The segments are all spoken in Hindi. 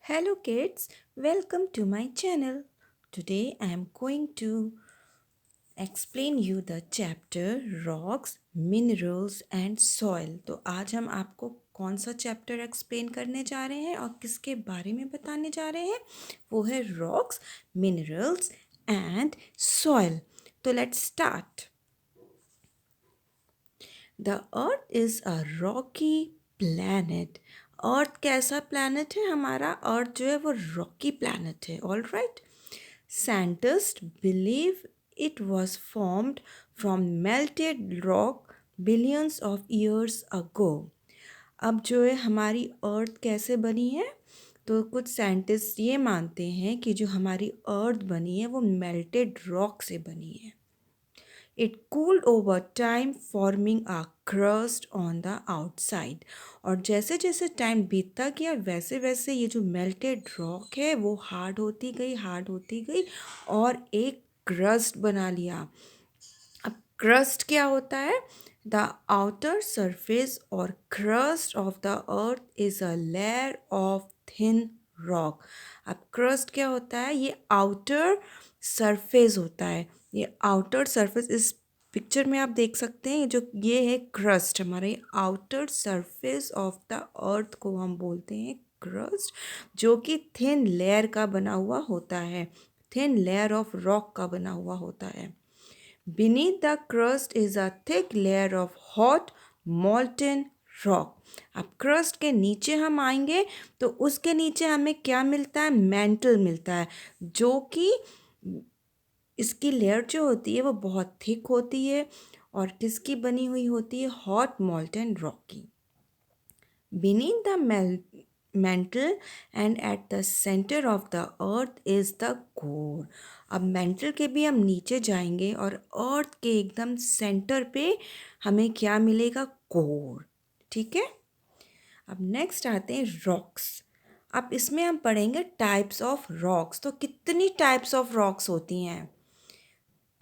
Hello kids, welcome to my channel. Today I am going to explain you the chapter rocks, minerals and soil. तो आज हम आपको कौन सा चैप्टर एक्सप्लेन करने जा रहे हैं और किसके बारे में बताने जा रहे हैं वो है रॉक्स, मिनरल्स एंड सॉइल. तो let's start. The earth is a rocky planet. Earth कैसा प्लैनेट है? हमारा अर्थ जो है वो रॉकी प्लैनेट है. All right. Scientist believe it was formed from melted rock billions of years ago. अब जो है हमारी अर्थ कैसे बनी है? तो कुछ साइंटिस्ट ये मानते हैं कि जो हमारी अर्थ बनी है वो मेल्टेड रॉक से बनी है. It cooled over time forming a crust on the outside. और जैसे जैसे टाइम बीतता गया वैसे वैसे ये जो मेल्टेड रॉक है वो हार्ड होती गई और एक क्रस्ट बना लिया. अब क्रस्ट क्या होता है? द आउटर सरफेस और crust of the earth is a layer of thin rock. अब क्रस्ट क्या होता है? ये आउटर सरफेस होता है. ये आउटर सरफेस इस पिक्चर में आप देख सकते हैं. ये है क्रस्ट. हमारा ये आउटर सरफेस ऑफ द अर्थ को हम बोलते हैं क्रस्ट, जो कि थिन लेयर का बना हुआ होता है. थिन लेयर ऑफ रॉक का बना हुआ होता है. Beneath the crust is a thick layer of hot molten rock. अब क्रस्ट के नीचे हम आएंगे तो उसके नीचे हमें क्या मिलता है? मेंटल मिलता है, जो कि इसकी लेयर जो होती है वो बहुत थिक होती है और किसकी बनी हुई होती है? हॉट मोल्टन रॉक की. Beneath the mantle and at the center of the earth is the core. अब मेंटल के भी हम नीचे जाएंगे और अर्थ के एकदम सेंटर पे हमें क्या मिलेगा? कोर. ठीक है. अब नेक्स्ट आते हैं रॉक्स. अब इसमें हम पढ़ेंगे टाइप्स ऑफ रॉक्स. तो कितनी टाइप्स ऑफ रॉक्स होती हैं?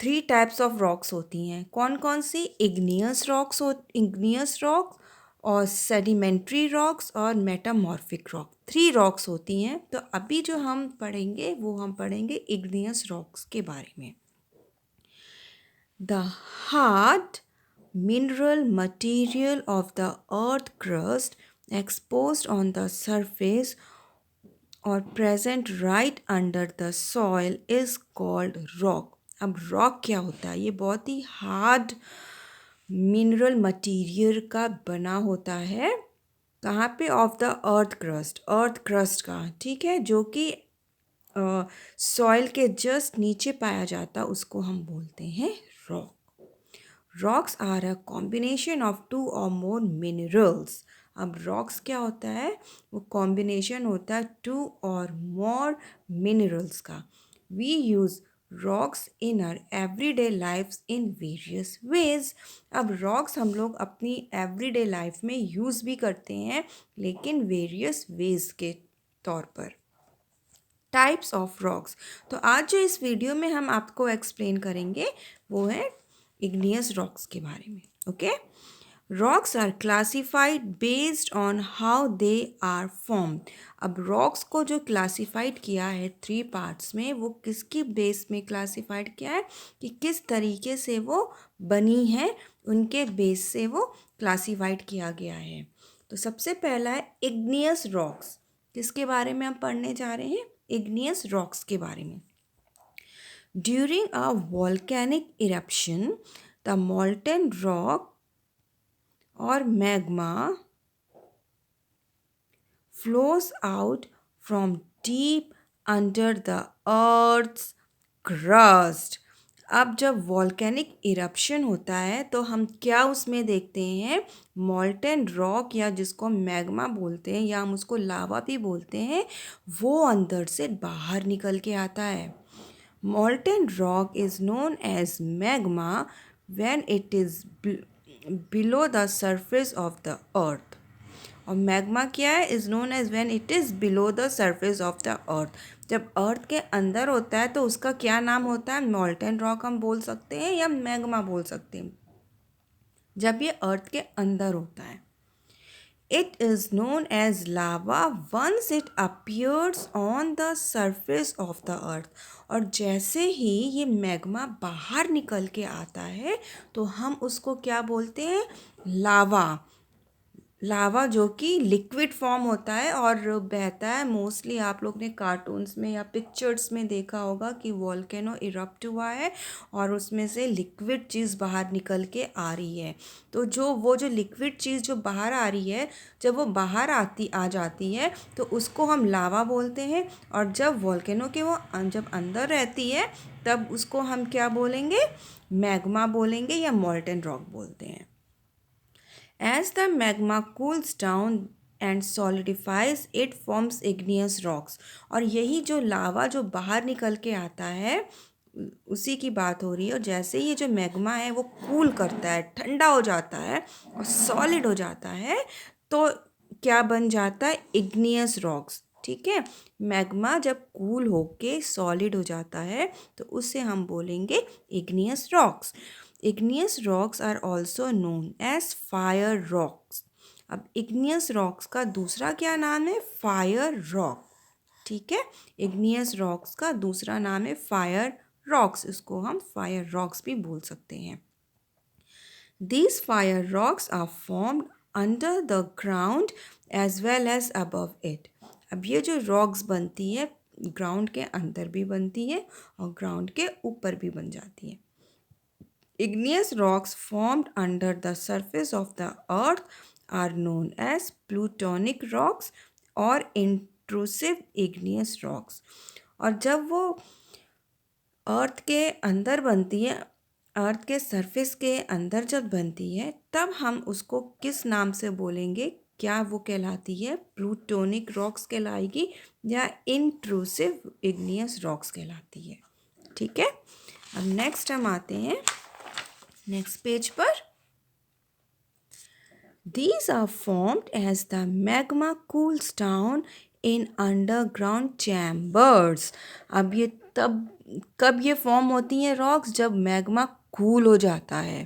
3 टाइप्स ऑफ रॉक्स होती हैं. कौन कौन सी? इग्नियस रॉक्स और सेडिमेंट्री रॉक्स और मेटामॉर्फिक रॉक. 3 रॉक्स होती हैं. तो अभी जो हम पढ़ेंगे वो हम पढ़ेंगे इग्नियस रॉक्स के बारे में. The hard mineral material of the earth crust exposed on the surface or present right under the soil is called rock. अब रॉक क्या होता है? ये बहुत ही हार्ड मिनरल मटेरियल का बना होता है. कहाँ पे? ऑफ द अर्थ क्रस्ट का. ठीक है. जो कि सॉइल के जस्ट नीचे पाया जाता, उसको हम बोलते हैं rock. Rocks are a combination of 2 or more minerals. अब रॉक्स क्या होता है? वो कॉम्बिनेशन होता है 2 or more मिनरल्स का. We use rocks in our everyday lifes in various ways. अब रॉक्स हम लोग अपनी एवरीडे लाइफ में यूज़ भी करते हैं, लेकिन वेरियस वेज के तौर पर. Types of rocks. तो आज जो इस वीडियो में हम आपको एक्सप्लेन करेंगे वो है इग्नियस रॉक्स के बारे में. Okay. Rocks are classified based on how they are form. अब रॉक्स को जो क्लासिफाइड किया है 3 पार्ट्स में, वो किसकी बेस में क्लासिफाइड किया है कि किस तरीके से वो बनी है, उनके बेस से वो क्लासिफाइड किया गया है. तो सबसे पहला है इग्नियस रॉक्स. किसके बारे में हम पढ़ने जा रहे हैं? इग्नियस रॉक्स के बारे में. During a volcanic eruption the molten rock or magma flows out from deep under the earth's crust. अब जब वॉल्केनिक इरप्शन होता है तो हम क्या उसमें देखते हैं? मॉल्टेन रॉक, या जिसको मैग्मा बोलते हैं या हम उसको लावा भी बोलते हैं, वो अंदर से बाहर निकल के आता है. Molten rock is known as magma when it is below the surface of the earth. और मैग्मा क्या है? Is known as when it is below the surface of the earth. जब अर्थ के अंदर होता है तो उसका क्या नाम होता है? मॉल्टेन रॉक हम बोल सकते हैं या मैग्मा बोल सकते हैं, जब ये अर्थ के अंदर होता है. It is known as lava once it appears on the surface of the earth. और जैसे ही ये मैग्मा बाहर निकल के आता है तो हम उसको क्या बोलते हैं? लावा। लावा जो कि लिक्विड फॉर्म होता है और बहता है। मोस्टली आप लोग ने कार्टून्स में या पिक्चर्स में देखा होगा कि वॉल्केनो इरप्ट हुआ है और उसमें से लिक्विड चीज़ बाहर निकल के आ रही है। तो जो लिक्विड चीज़ जो बाहर आ रही है, जब वो बाहर आ जाती है तो उसको हम लावा बोलते हैं। और जब वॉल्केनो के वो जब अंदर रहती है तब उसको हम क्या बोलेंगे? मैग्मा बोलेंगे या मॉल्टन रॉक बोलते हैं। As the magma cools down and solidifies, it forms igneous rocks. और यही जो लावा जो बाहर निकल के आता है उसी की बात हो रही है। और जैसे ही ये जो मैग्मा है वो कूल करता है, ठंडा हो जाता है और सॉलिड हो जाता है तो क्या बन जाता है? Igneous rocks. ठीक है, मैग्मा जब कूल होके सॉलिड हो जाता है तो उससे हम बोलेंगे igneous rocks. Igneous rocks are also known as fire rocks. अब igneous rocks का दूसरा क्या नाम है? Fire rock. ठीक है, igneous rocks का दूसरा नाम है fire rocks. इसको हम fire rocks भी बोल सकते हैं। These fire rocks are formed under the ground as well as above it. अब ये जो rocks बनती है ग्राउंड के अंदर भी बनती है और ग्राउंड के ऊपर भी बन जाती है। Igneous rocks formed under the surface of the earth are known as plutonic rocks or intrusive igneous rocks. और जब वो अर्थ के अंदर बनती है, अर्थ के सरफेस के अंदर जब बनती है तब हम उसको किस नाम से बोलेंगे? क्या वो कहलाती है? प्लूटोनिक रॉक्स कहलाएगी या इंट्रूसिव इग्नियस रॉक्स कहलाती है। ठीक है, अब नेक्स्ट हम आते हैं नेक्स्ट पेज पर। These are formed as the magma cools down in underground chambers. अब ये तब कब ये फॉर्म होती हैं रॉक्स? जब मैग्मा कूल हो जाता है।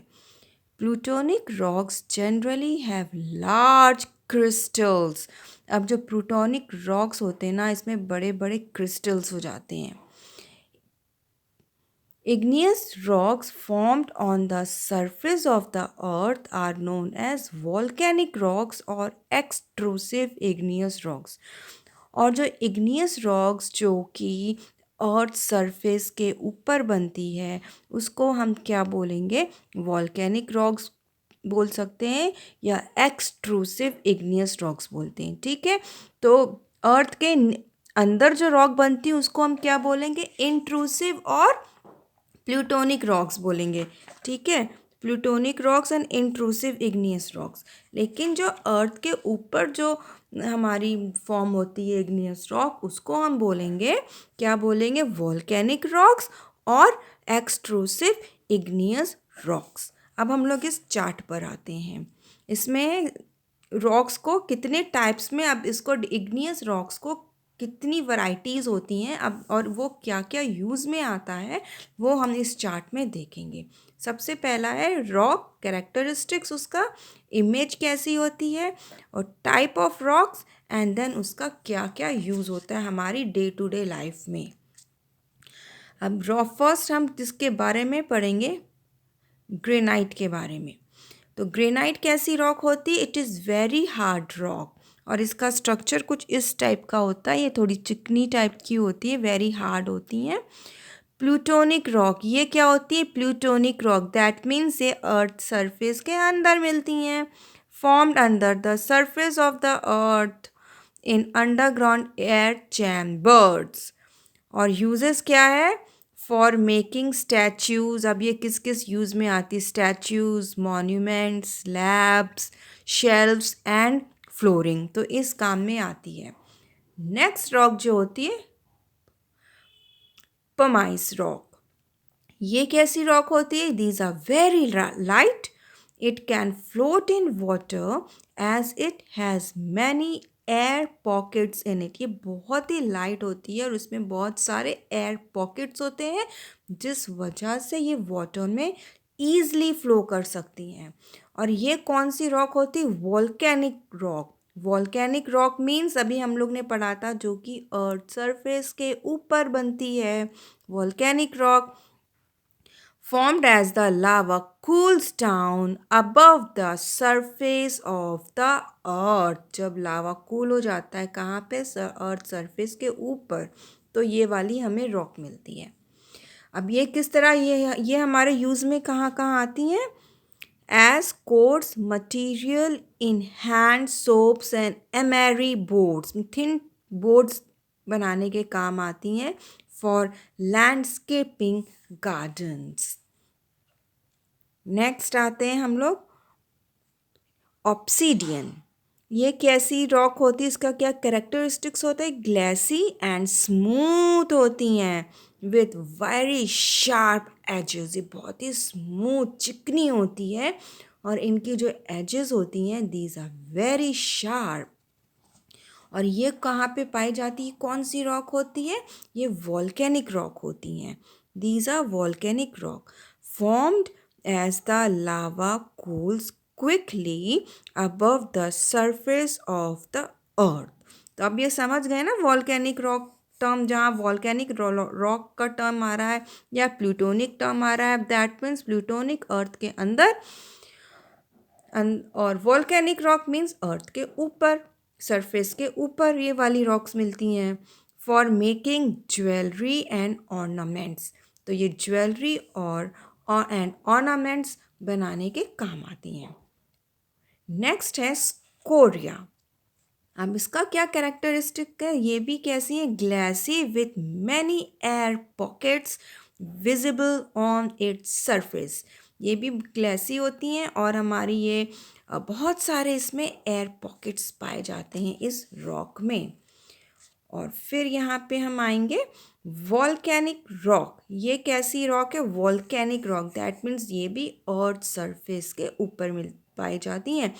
Plutonic rocks generally have large crystals. अब जो प्लूटोनिक रॉक्स होते हैं ना, इसमें बड़े बड़े क्रिस्टल्स हो जाते हैं। Igneous rocks formed on the surface of the earth are known as volcanic rocks or extrusive igneous rocks. और जो igneous rocks जो कि अर्थ सरफेस के ऊपर बनती है उसको हम क्या बोलेंगे? वॉल्केनिक रॉक्स बोल सकते हैं या एक्सट्रूसिव इग्नियस रॉक्स बोलते हैं। ठीक है, तो अर्थ के अंदर जो रॉक बनती है उसको हम क्या बोलेंगे? इंट्रूसिव और प्लूटोनिक रॉक्स बोलेंगे। ठीक है, plutonic rocks and intrusive igneous rocks. लेकिन जो अर्थ के ऊपर जो हमारी फॉर्म होती है इग्नियस रॉक, उसको हम बोलेंगे, क्या बोलेंगे? वॉल्केनिक रॉक्स और एक्सट्रूसिव इग्नियस रॉक्स। अब हम लोग इस चार्ट पर आते हैं। इसमें रॉक्स को कितने टाइप्स में, अब इसको इग्नियस रॉक्स को कितनी वैरायटीज़ होती हैं अब और वो क्या क्या यूज़ में आता है वो हम इस चार्ट में देखेंगे। सबसे पहला है रॉक कैरेक्टरिस्टिक्स, उसका इमेज कैसी होती है, और type of rocks, and then उसका क्या क्या यूज़ होता है हमारी डे टू डे लाइफ में। अब रॉक फर्स्ट हम जिसके बारे में पढ़ेंगे, ग्रेनाइट के बारे में। तो ग्रेनाइट कैसी रॉक होती है? It is very hard rock और इसका स्ट्रक्चर कुछ इस टाइप का होता है। ये थोड़ी चिकनी टाइप की होती है, वेरी हार्ड होती हैं। प्लूटोनिक रॉक, ये क्या होती है? प्लूटोनिक रॉक दैट मीन्स ये अर्थ सरफेस के अंदर मिलती हैं। Formed under the surface of the earth in underground air chambers. और यूजेस क्या है? For making statues. अब ये किस किस यूज़ में आती है? Statues, monuments, slabs, shelves and flooring, तो इस काम में आती है। नेक्स्ट रॉक जो होती है पमाइस रॉक, ये कैसी रॉक होती है? These are very light, it can float in water as it has many air pockets in it. ये बहुत ही लाइट होती है और उसमें बहुत सारे एयर पॉकेट्स होते हैं जिस वजह से ये वाटर में ईजली फ्लो कर सकती हैं। और ये कौन सी रॉक होती है? Volcanic rock. Volcanic rock means अभी हम लोग ने पढ़ा था जो कि अर्थ सरफेस के ऊपर बनती है. Volcanic rock formed as the lava cools down above the surface of the earth. जब लावा कूल हो जाता है कहाँ पे? अर्थ सरफेस के ऊपर, तो ये वाली हमें रॉक मिलती है. अब ये किस तरह ये हमारे यूज़ में कहाँ कहाँ आती हैं? As coarse material in hand soaps and emery boards. Thin boards बनाने के काम आती हैं फॉर लैंडस्केपिंग गार्डन्स. नेक्स्ट आते हैं हम लोग ऑब्सीडियन. ये कैसी रॉक होती है? इसका क्या कैरेक्टरिस्टिक्स होता है? ग्लेसी एंड स्मूथ होती हैं विथ वेरी शार्प एजेस. ये बहुत ही स्मूथ चिकनी होती है और इनकी जो एजेस होती हैं दीज आर वेरी शार्प. और ये कहाँ पे पाई जाती है? कौन सी रॉक होती है? ये वॉल्केनिक रॉक होती हैं. These are volcanic rock formed as the lava cools quickly above the surface of the earth. तो अब ये समझ गए ना वॉल्केनिक रॉक टर्म, जहाँ वॉल्केनिक रॉक का टर्म आ रहा है या प्लूटोनिक टर्म आ रहा है, दैट मीन्स प्लूटोनिक अर्थ के अंदर और वॉल्केनिक रॉक मीन्स अर्थ के ऊपर, सरफेस के ऊपर ये वाली रॉक्स मिलती हैं. For making jewellery and ornaments. तो ये ज्वेलरी और एंड ऑर्नामेंट्स बनाने के काम आती हैं. नेक्स्ट है स्कोरिया. अब इसका क्या कैरेक्टरिस्टिक है? ये भी कैसी है? Gleycy with many air pockets visible on its surface. ये भी ग्लेसी होती हैं और हमारी ये बहुत सारे इसमें एयर पॉकेट्स पाए जाते हैं इस रॉक में. और फिर यहाँ पे हम आएंगे वॉल्केनिक रॉक. ये कैसी रॉक है? Volcanic rock. दैट मीन्स ये भी अर्थ सरफेस के ऊपर मिल पाई जाती हैं.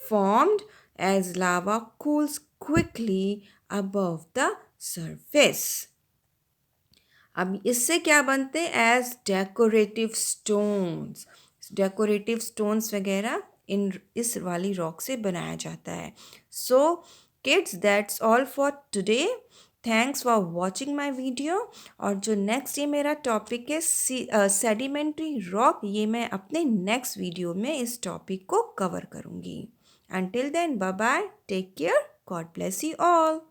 Formed as lava cools quickly above the surface. अब इससे क्या बनते हैं? As decorative stones. Decorative stones वगैरह इस वाली रॉक से बनाया जाता है. So kids, that's all for today. Thanks for watching my video. और जो नेक्स्ट ये मेरा टॉपिक है सेडिमेंट्री रॉक, ये मैं अपने नेक्स्ट वीडियो में इस टॉपिक को कवर करूँगी. Until then, bye bye, take care, God bless you all.